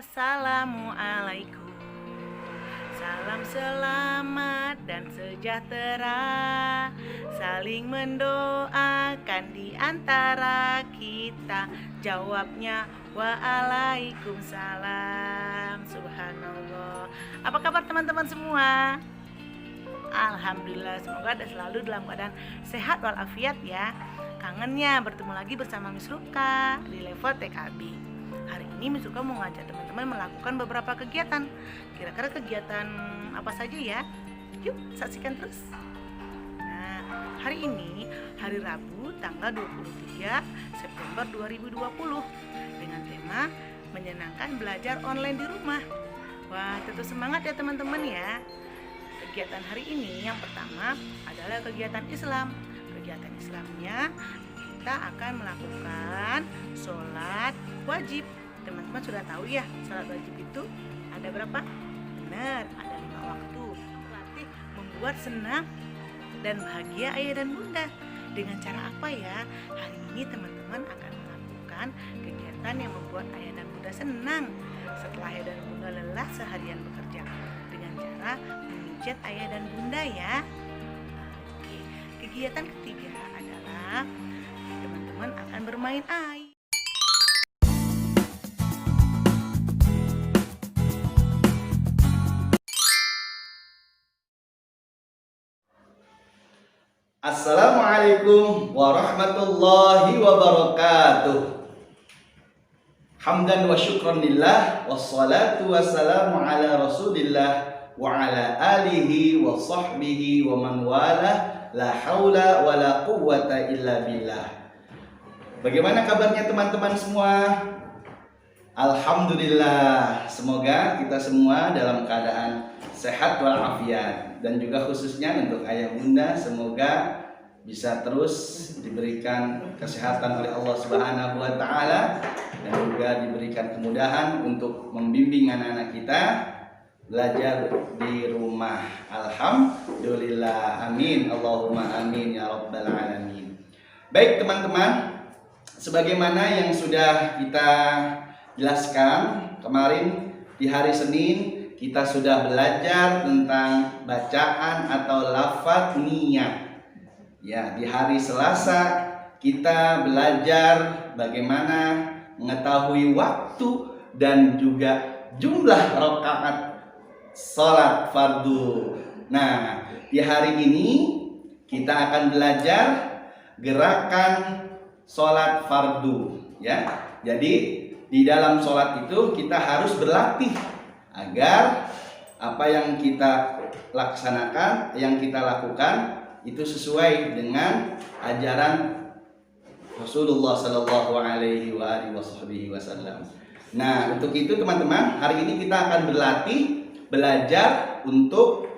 Assalamualaikum. Salam selamat dan sejahtera, saling mendoakan di antara kita. Jawabnya waalaikumsalam. Subhanallah. Apa kabar teman-teman semua? Alhamdulillah, semoga selalu dalam keadaan sehat walafiat ya. Kangennya bertemu lagi bersama Miss Ruka di level TKB. Hari ini Miss Ruka mau ngajak teman-teman melakukan beberapa kegiatan. Kira-kira kegiatan apa saja ya? Yuk saksikan terus. Nah, hari ini hari Rabu tanggal 23 September 2020 dengan tema menyenangkan belajar online di rumah. Wah, tentu semangat ya teman-teman ya. Kegiatan hari ini yang pertama adalah kegiatan Islam. Kegiatan Islamnya kita akan melakukan sholat wajib. Teman-teman sudah tahu ya, sholat wajib itu ada berapa? Benar, ada 5 waktu. Berarti membuat senang dan bahagia ayah dan bunda. Dengan cara apa ya? Hari ini teman-teman akan melakukan kegiatan yang membuat ayah dan bunda senang setelah ayah dan bunda lelah seharian bekerja, dengan cara memijat ayah dan bunda ya. Oke. Kegiatan ketiga adalah teman-teman akan bermain air. Assalamualaikum warahmatullahi wabarakatuh. Hamdan wa syukran lillah, wassalatu wassalamu ala rasulillah wa ala alihi wa sahbihi wa man wala, la haula wa la quwwata illa billah. Bagaimana kabarnya teman-teman semua? Alhamdulillah, semoga kita semua dalam keadaan sehat walafiat, dan juga khususnya untuk ayah bunda semoga bisa terus diberikan kesehatan oleh Allah Subhanahu wa taala, dan juga diberikan kemudahan untuk membimbing anak-anak kita belajar di rumah. Alhamdulillah, amin, Allahumma amin ya rabbal alamin. Baik teman-teman, sebagaimana yang sudah kita jelaskan kemarin di hari Senin, kita sudah belajar tentang bacaan atau lafaz niat. Ya, di hari Selasa kita belajar bagaimana mengetahui waktu dan juga jumlah rakaat salat fardu. Nah, di hari ini kita akan belajar gerakan salat fardu ya. Jadi di dalam salat itu kita harus berlatih agar apa yang kita laksanakan, yang kita lakukan itu sesuai dengan ajaran Rasulullah Sallallahu Alaihi Wasallam. Nah, untuk itu teman-teman, hari ini kita akan belajar untuk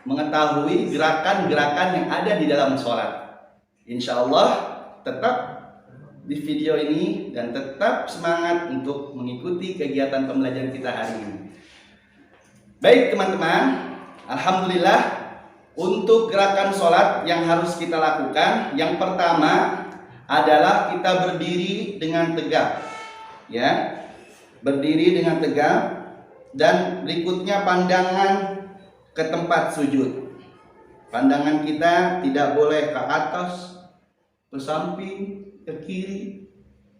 mengetahui gerakan-gerakan yang ada di dalam sholat. Insya Allah tetap di video ini dan tetap semangat untuk mengikuti kegiatan pembelajaran kita hari ini. Baik teman-teman, alhamdulillah untuk gerakan sholat yang harus kita lakukan, yang pertama adalah kita berdiri dengan tegak, ya, berdiri dengan tegak, dan berikutnya pandangan ke tempat sujud. Pandangan kita tidak boleh ke atas, ke samping, ke kiri,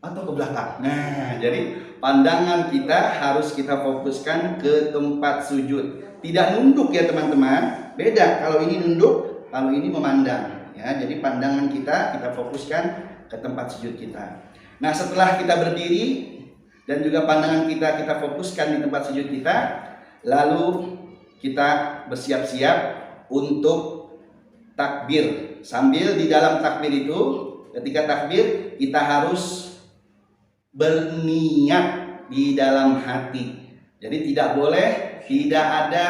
atau ke belakang. Nah, jadi pandangan kita harus kita fokuskan ke tempat sujud. Tidak nunduk ya teman-teman. Beda kalau ini nunduk, kalau ini memandang. Ya, jadi pandangan kita fokuskan ke tempat sujud kita. Nah, setelah kita berdiri dan juga pandangan kita fokuskan di tempat sujud kita, lalu kita bersiap-siap untuk takbir. Sambil di dalam takbir itu, ketika takbir kita harus berniat di dalam hati. Jadi tidak boleh tidak ada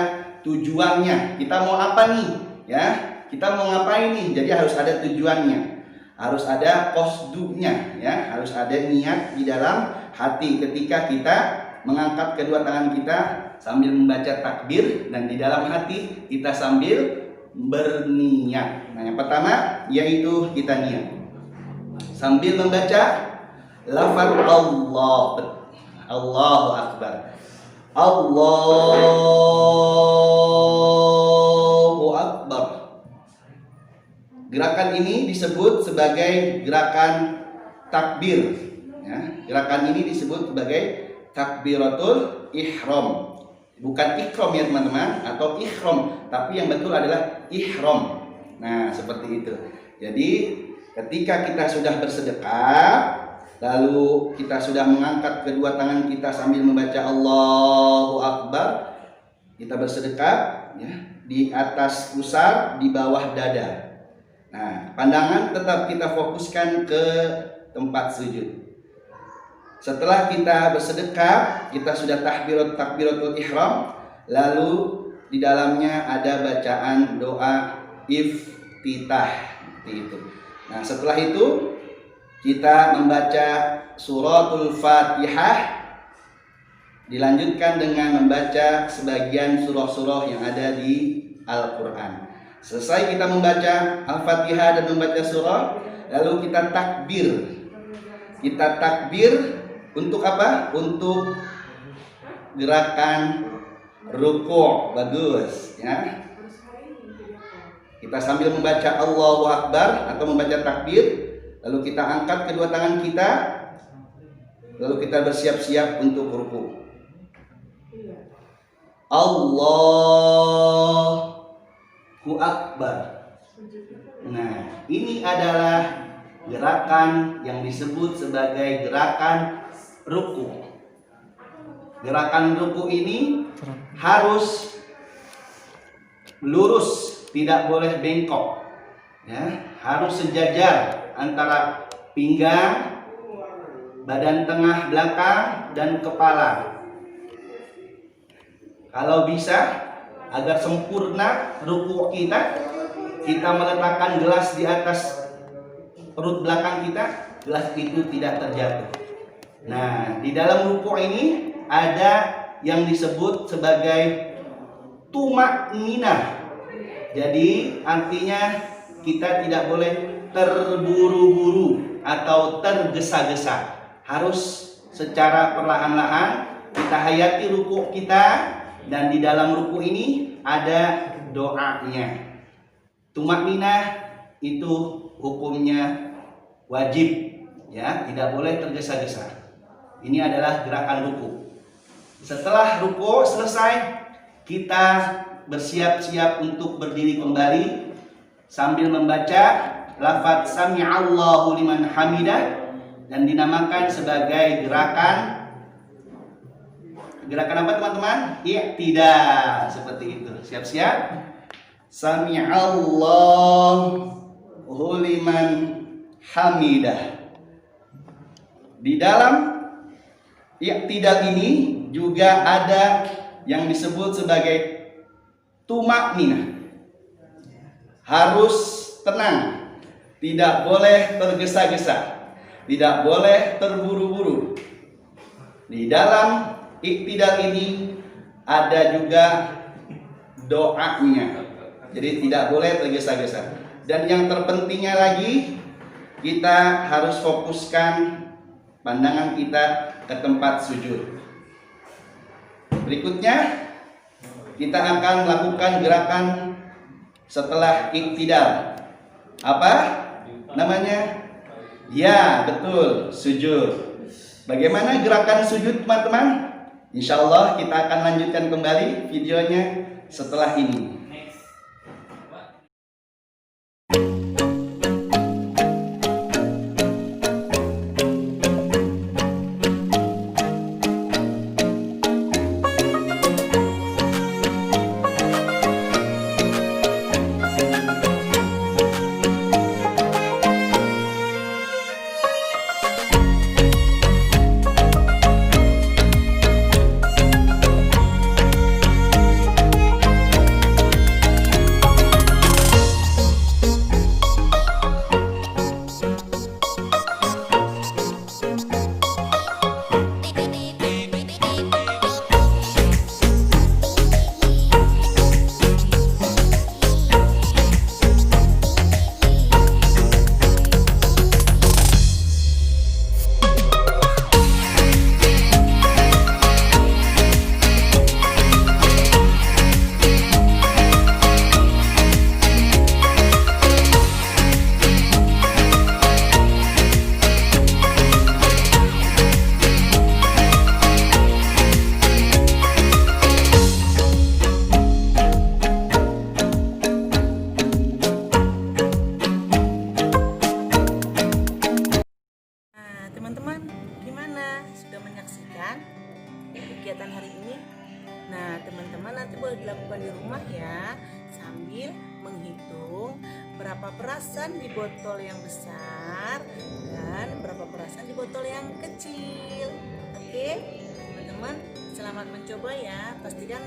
tujuannya. Kita mau apa nih? Ya, kita mau ngapain nih? Jadi harus ada tujuannya. Harus ada qasdunya, ya, harus ada niat di dalam hati ketika kita mengangkat kedua tangan kita sambil membaca takbir, dan di dalam hati kita sambil berniat. Nah, yang pertama yaitu kita niat sambil membaca lafaz Allah, Allahu Akbar, Allahu Akbar. Gerakan ini disebut sebagai gerakan takbir, ya. Gerakan ini disebut sebagai takbiratul ihram. Bukan ikram ya teman-teman, atau ihram, tapi yang betul adalah ihram. Nah, seperti itu. Jadi ketika kita sudah bersedekah, lalu kita sudah mengangkat kedua tangan kita sambil membaca Allahu Akbar, kita bersedekah ya, di atas pusar, di bawah dada. Nah, pandangan tetap kita fokuskan ke tempat sujud. Setelah kita bersedekah, kita sudah takbiratul ihram, lalu di dalamnya ada bacaan doa iftitah, seperti itu. Nah, setelah itu kita membaca suratul Fatihah, dilanjutkan dengan membaca sebagian surah-surah yang ada di Al-Quran. Selesai kita membaca Al-Fatihah dan membaca surah, lalu kita takbir. Kita takbir untuk apa? Untuk gerakan ruku'. Bagus ya. Kita sambil membaca Allahu Akbar atau membaca takbir, lalu kita angkat kedua tangan kita, lalu kita bersiap-siap untuk ruku'. Allahu Akbar. Nah, ini adalah gerakan yang disebut sebagai gerakan ruku. Gerakan ruku ini harus lurus, tidak boleh bengkok. Ya, harus sejajar antara pinggang, badan tengah belakang, dan kepala. Kalau bisa, agar sempurna ruku kita meletakkan gelas di atas perut belakang kita, gelas itu tidak terjatuh. Nah, di dalam ruku ini ada yang disebut sebagai tumakninah. Jadi artinya kita tidak boleh terburu-buru atau tergesa-gesa. Harus secara perlahan-lahan kita hayati ruku kita, dan di dalam ruku ini ada doanya. Tumakninah itu hukumnya wajib, ya, tidak boleh tergesa-gesa. Ini adalah gerakan ruku. Setelah ruku selesai, kita bersiap-siap untuk berdiri kembali sambil membaca lafaz sami'allahu liman hamidah, dan dinamakan sebagai gerakan apa teman-teman? I'tidal, seperti itu. Siap-siap. Sami'allahu liman hamidah. Di dalam i'tidal ini juga ada yang disebut sebagai tumakninah. Harus tenang, tidak boleh tergesa-gesa, tidak boleh terburu-buru. Di dalam i'tidal ini ada juga doanya. Jadi tidak boleh tergesa-gesa. Dan yang terpentingnya lagi, kita harus fokuskan pandangan kita ke tempat sujud. Berikutnya kita akan melakukan gerakan setelah i'tidal. Apa namanya? Ya, betul, sujud. Bagaimana gerakan sujud teman-teman? Insya Allah kita akan lanjutkan kembali videonya setelah ini. teman-teman nanti boleh dilakukan di rumah ya, sambil menghitung berapa perasan di botol yang besar dan berapa perasan di botol yang kecil. Oke, teman-teman, selamat mencoba ya. Pastikan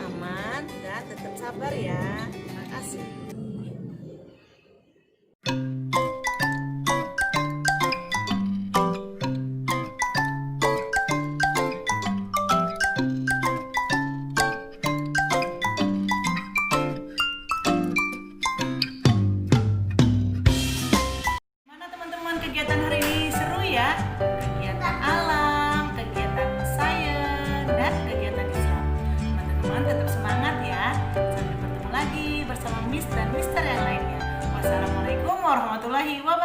aman dan tetap sabar ya. Terima kasih. Kegiatan hari ini seru ya, kegiatan alam, kegiatan sains, dan kegiatan Islam. Teman-teman tetap semangat ya, sampai bertemu lagi bersama Miss dan Mister yang lainnya. Wassalamualaikum warahmatullahi wabarakatuh.